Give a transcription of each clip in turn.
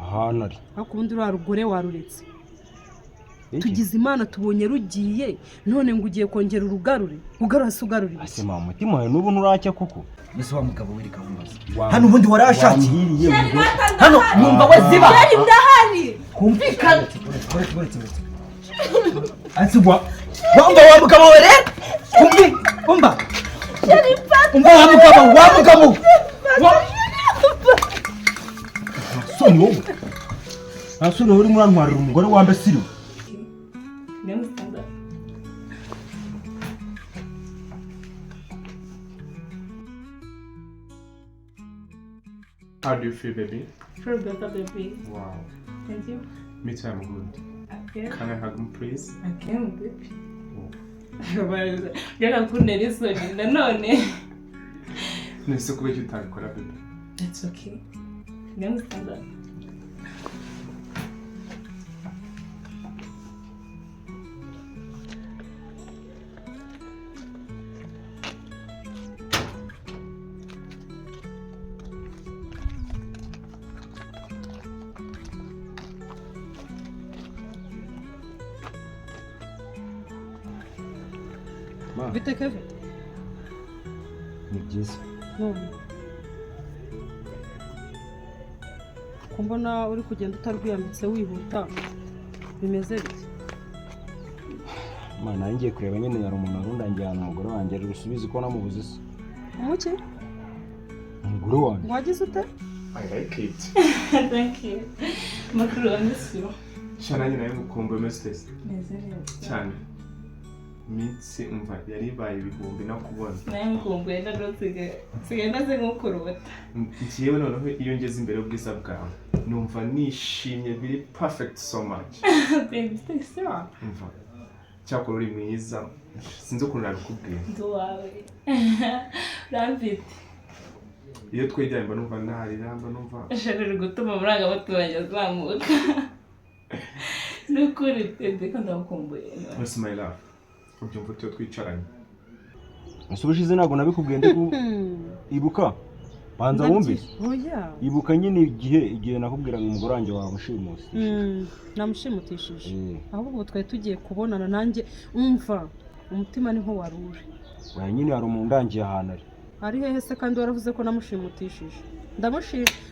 ahantu ari akundi rwa rugore waruretse tugize imana tubonye rugiye none ngo ugiye kongera urugarure ugarase ugarurire ase mama mutima wawe n'ubu nturacya kuko ese wa mugabo wiri gahumbaza hano ubundi warashakiriye hano numva waziba yari ndahari kumvikana asubwa wamba wa mugabo were umba umba wa mugabo soni wowe asoni uri muri antwarira umugore wambe siri How do you feel, baby? Feel better, baby. Wow. Thank you. Me too, I'm good. Okay. Can I hug him, please? Okay, baby. Yaga kunera isoni nanone. Nese kuba icyo utabikora, baby. It's okay. You understand that? bite Kevin ni byiza none kumbona uri kugenda utarwiyambitse wihuta bimeze bite mana ngiye kureba nyine yari umuntu arundangiye ahantu umugore wanjye ari rusubize ko namubuze se umuki umugore wanjye wagize ute I like it. Thank you. Makuru amisiyo. Shana nyine ngukumbuye message. Nezere. Cyane. Mitsi umva yari baye ibihumbi nakubona. Naye ngukumbuye ndarotsige. Sigenda ze ngukurota. Ngiyewe noneho iyo ngeze imbere y'ubwiza bwawe numva nishimye biri perfect so much. Baby, stay strong. Umva. Cyakora uri mwiza. Sinzi ukuntu nabikubwiye. Duwawe. Rabbit. Iyo twegeranye mba numva ntarira mba numva Ashaka gutuma muranga batubanye azamuka. Nukuri tende kandi akumbuye. What's my love? Ubyumva tyo twicaranye. Asubishize ntago nabikubwiye ndiko ibuka banza wumve oya ibuka nyine igihe nakubwira ngo umugore wanjye wamushimuse namushimutishije ahubwo twari tugiye kubonana nanjye umva umutima niho warure oya nyine hari umuntu ndangiye ahantu ari hehe se kandi waravuze ko namushimutishije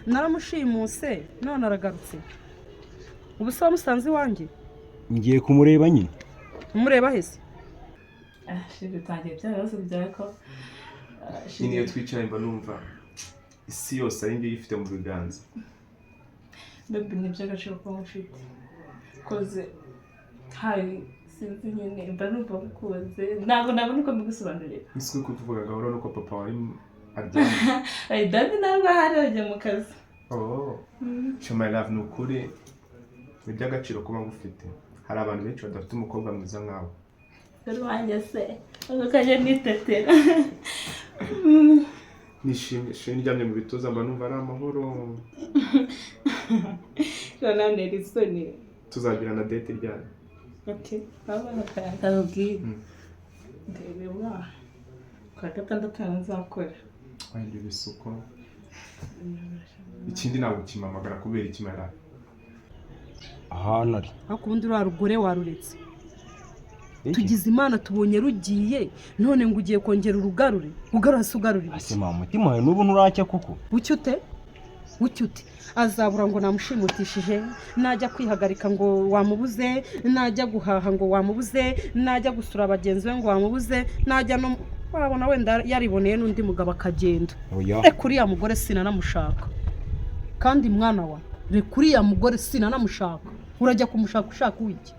naramushimuse none aragarutse ubu se wamusanze iwanjye ngiye kumureba nyine umureba hese Shiri tangiye byarose byawe ko Iyo twicaranye mba numva isi yose ari ngiye ifite mu biganza. Baby nibyo agaciro ko mufite. Koze hari sinzi nyine mba numva kukoze ntabwo nabona uko mbigusobanurira. Isi ko tuvuga gahoro nuko papa wari aryamye. Ay daddy ntabwo hari ajya mu kazi. Oh. My love nukuri ni by'agaciro kuba ngufite. Hari abantu benshi badafite umukobwa mwiza nkawe. Rwanje se ukaje nitetera. Nishimye njyamye mu bituza mba numva ari amahoro. Kana nerisoni. Tuzagira na date ryari. Okay. Baba nakabwira. Ndebe wa. Kwa gatandatu nzakora. Wenda ibisuko. Ikindi ntabwo kimamagara kubera ikimara. ahantu ari akundi rwa rugore waruretse tugize imana tubonye rugiye none ngo ugiye kongera urugarure ugarase ugarurire ase mama mutima wawe n'ubu nturacya kuko ucyute azabura ngo namushimutishije najya kwihagarika ngo wamubuze najya guhaha ngo wamubuze najya gusura abagenzi be ngo wamubuze najya no wabona wenda yariboneye n'undi mugabo akagenda rekuriya mugore sinanamushaka kandi mwana wa rekuriya mugore sinanamushaka urajya kumushaka ushaka wiki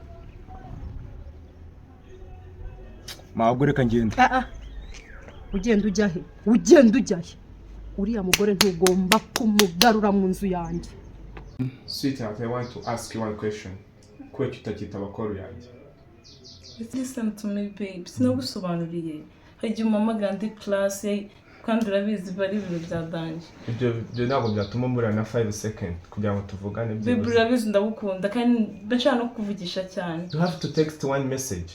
Mabwo reka ngenda. Ugenda ujya he? Uriya mugore ntugomba kumugarura mu nzu yanjye. Sweetheart, I want to ask you one question. Kuki tutakita abakoro yanjye? Listen to me babe. Sinagusobanuriye. Hagiye mama gandi class kandi urabizi bari ibintu byadanje. Ibyo ntabwo byatuma mbura na 5 seconds kugira ngo tuvugane byibuze. Babe urabizi ndagukunda kandi ndashaka no kuvugisha cyane. You have to text one message.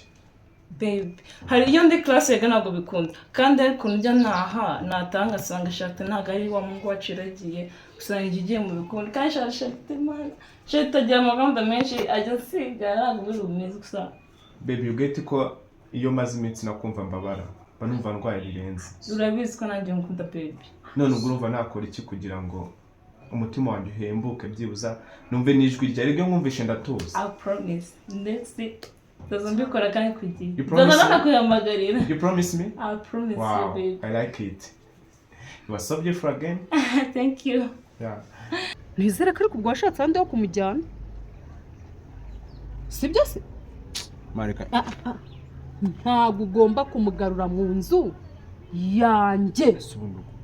babe hari iyo ndi class yega ntabwo bikunda kandi ariko njya natanga asanga shakte ntabwo ari wa mungu waciragiye usanga igiye mu bikunda kandi shakte man shakte agira amagambo menshi ajya asiga ntabwo biri bumeze gusa baby you get ko iyo maze iminsi nakumva mbabara banumva ndwaye birenze urabizi ko nanjye nkunda baby none ubwo urumva nakora iki kugira ngo umutima wanjye uhembuke byibuza numve n'ijwi rya ryo nkumvishe ndatuza I promise ndetse mbikora kandi kugiye You promise me? nakuyamagarira You promise me? I promise Wow, you babe I like it. You are so beautiful again. thank you Yeah. ntizere ko ariko ubwo washatse ahandi ho kumujyana sibyo se mareka ntabwo ugomba kumugarura mu nzu yanjye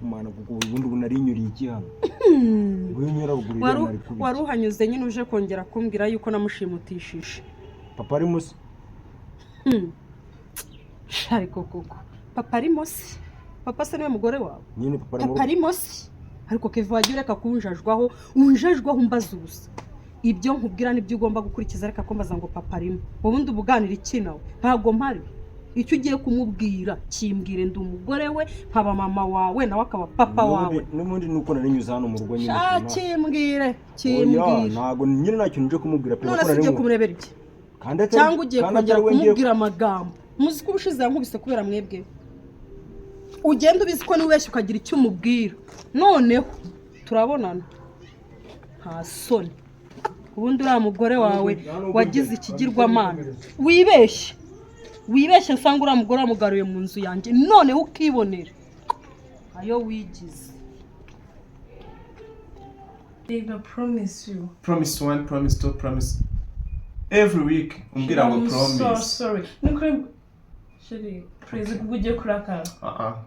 umwana kuko ubundi narinyuriye iki hano unyura bugurira nari kubi wari uhanyuze nyine uje kongera kumbwira yuko namushimutishije papa ari musi ariko koko papa ari musi papa se niwe mugore wawe nyine papa ari musi ariko Kevin wagiye ureka kunjajwaho unjajwaho umbaza ubusa ibyo nkubwira nibyo ugomba gukurikiza ariko akombaza ngo papa arimo ubundi ubuganira iki nawe ntabwo mpari icyo ugiye kumubwira kimbwire ndi umugore we nkaba mama wawe nawe akaba papa wawe n'ubundi nuko narinyuze hano mu rugo nyine kimbwire ntabwo nyine nta kintu uje kumubwira pe none se ugiye kumurebera iki cyangwa ugiye kongera kumubwira amagambo muzi ko ubushize yankubise kubera mwebwe ugenda ubizi ko niwubeshye ukagira icyo umubwira noneho turabonana nta soni ubundi uriya mugore wawe wagize ikigirwamana wibeshye nsanga uriya mugore wamugaruye mu nzu yanjye noneho ukibonera ayo wigize babe I promise you Promise one, promise two, promise every week. Umbwira ngo I'm promise. so sorry nukuri sheri praise kuko ugiye kurakara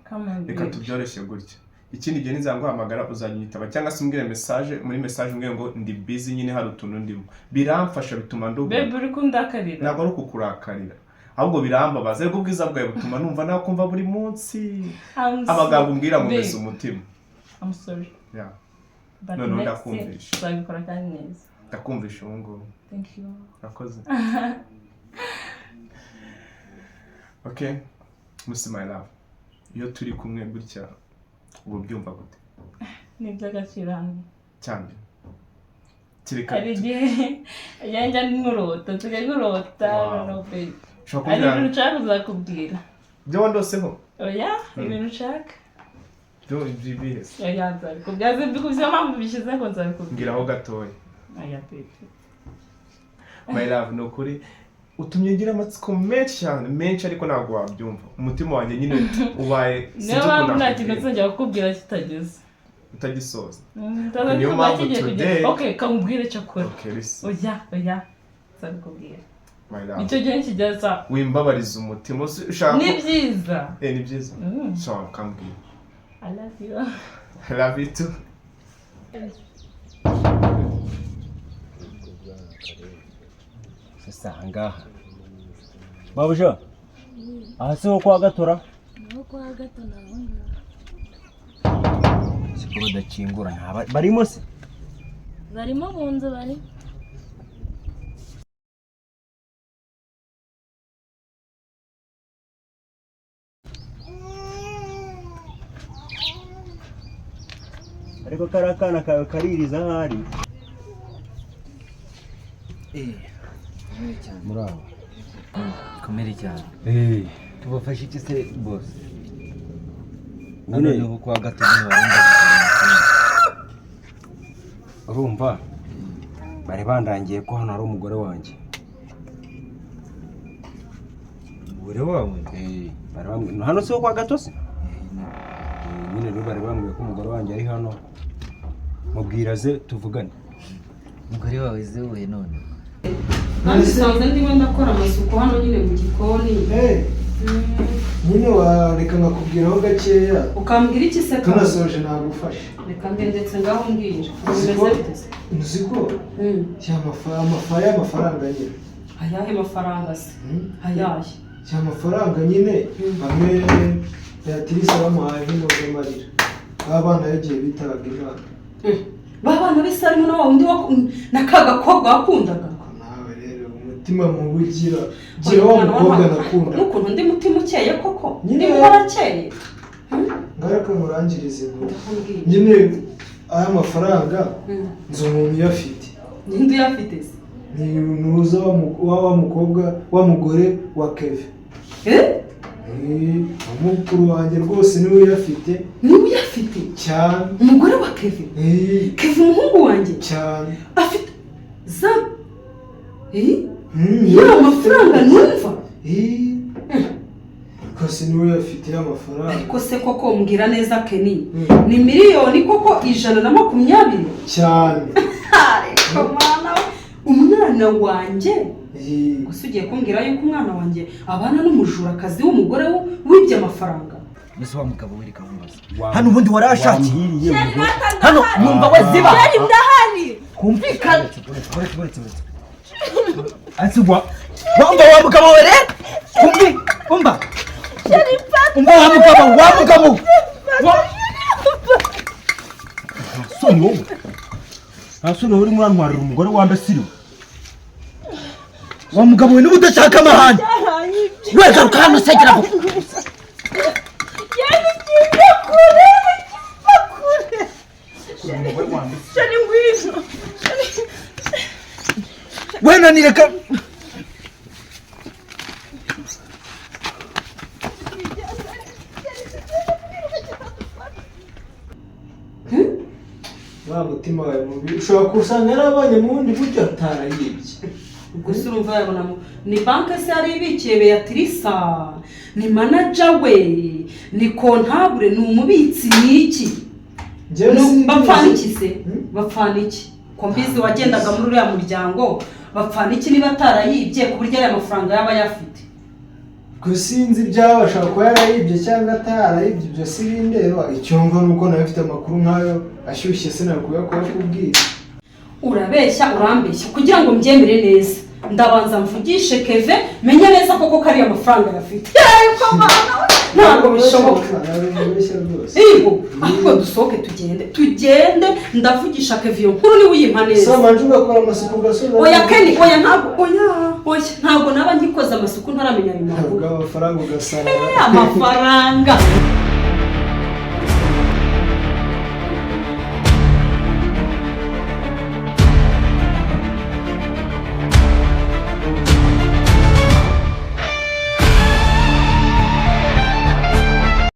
come on Reka tubyoroshye gutya. Ikindi gihe nizanguhamagara uzanyitaba cyangwa se umbwire message muri message umbwire ngo ndi busy nyine hari utuntu ndimo. Biramfasha bituma ndugo. babe uri kundakarira Ntabwo ari ukukurakarira. Ahubwo birambabaza ariko ubwiza bwawe butuma numva nakumva buri munsi. Amagambo umbwira mu meza umutima. I'm sorry Yeah. but No, next time ndakumvisha. uzabikora kandi neza Ndakumvisha ubu ngubu. thank you Urakoze. Okay. Musi my love. Iyo turi kumwe gutya ubu byumva gute? ni iby'agaciro hano Cyane. Tireka. hari igihe yajya nkurota tujya nkurota Wow. no babe Ushobora hari ibintu kumbwira nshaka kuzakubwira byo wandoseho. oya ibintu nshaka Byo ibibihese. oya nzabikubwira bikuvuze mpamvu bishyize ngo nzabikubwira Ngiraho gatoya. oya babe My love no kuri utumye ngira amatsiko menshi ariko ntabwo wabyumva. Umutima wanjye nyine ubaye niyo mpamvu nta kintu nzongera kukubwira kitageze utagisoza. niyo mpamvu today- okay kamubwire cyo akora Okay, listen. oya nzabikubwira My love. icyo gihe kigeza Wimbabariza umutima ushaka. ni byiza Ni byiza. So kambwira. I love you I love you too. sasa ngaha babuja aha se ho kwa gatora naho kwa gato naho ngaho siko badakingura barimo se barimo mu nzu bari ariko kariya kana kawe kaririza ahari murabo Komere cyane. Tubafashe iki se boss? nyine Noneho kwa gato ni barumva. urumva bari bandangiye ko hano hari umugore wanjye Umugore wawe? bari bambwiye hano se ho kwa gato se nyine rero bari bambwiye ko umugore wanjye ari hano mubwira ze tuvugane Umugore wawe zewe none. kandi usanze ndimo ndakora amasuku hano nyine mu gikoni nyine wareka nkakubwiraho gakeya ukambwira iki se tunasoje nagufasha reka ndetse ngaho mbwira bimeze bite se uzi ko y'amafaranga nyine ayahe mafaranga se ayahe y'amafaranga nyine bamwe Beatrice bamuhaye nk'impozamarira abana yagiye bitaga Imana ba bana b'isarimu na wa wundi na ka gakobwa wakundaga nawe rero mutima mubi gira wa mukobwa nakunda. N'ukuntu ndi mutima ukeye koko. Nyine- Ndi warakeye. Ngaruka murangirize ngo nyine aya mafaranga nzo umuntu uyafite. Ninde uyafite se? Ni nuza wa mukobwa wa mugore wa Kevin. Umukuru wanjye rwose niwe uyafite. Niwe uyafite? Cyane. Umugore wa Kevin? Kevin umuhungu wanjye? Cyane. Afite za ya mafaranga numva? Kose niwe uyafite amafaranga. Ariko se koko mbwira neza Kenny, ni miliyoni koko 120? Cyane. Ariko mwana umwana wanjye gusa ugiye kumbwira yuko umwana wanjye abana n'umujurakazi w'umugore wibye amafaranga. Mbese wa mugabo we reka nkubaze. Hano ubundi warashakiye. Hano numva we ziba. Sheri ndahari. Kumvikana. Asubwa. Wamba wa mugabo we re? Umba. Sheri pata. Umba wa mugabo. Soni wowe. Asubwa uri murantwarira umugore wambe siri. Wa mugabo we n'ubudashaka amahane. We garuka hano segera ko. Sheri ngwino. Wena nireka. Wa mutima wawe mubi ushobora kusanga yarabanye mu wundi buryo atarayibye. Gusa urumva yabona ni banke se yari ibikiye Beatrice, ni manager we, ni comptable, ni umubitsi niki? Bapfana iki se? Bapfana iki? Ko mbizi wagendaga muri uriya muryango, bapfana iki niba atarayibye ku buryo aya mafaranga yaba yafite? Gusinzi byabasha kuba yarayibye cyangwa atarayibye ibyo si bindeba. Icyumva nuko nawe afite amakuru nkayo ashyushye sinakuya ko kubwira. Urabeshya urambeshya kugira ngo mbyemere neza. Ndabanza mvugishe Kevin menye neza koko kari amafaranga yafite. Ariko mwana ntabwo bishoboka. Ibo ahubwo dusohoke tugende ndavugisha Kevin nkuru ni uyimpa neza. Soma njuga gukora amasuku gasoza. Oya Kenny oya ntabwo naba ngikoza amasuku ntaramenya ayo makuru. Amafaranga ugasara. Amafaranga.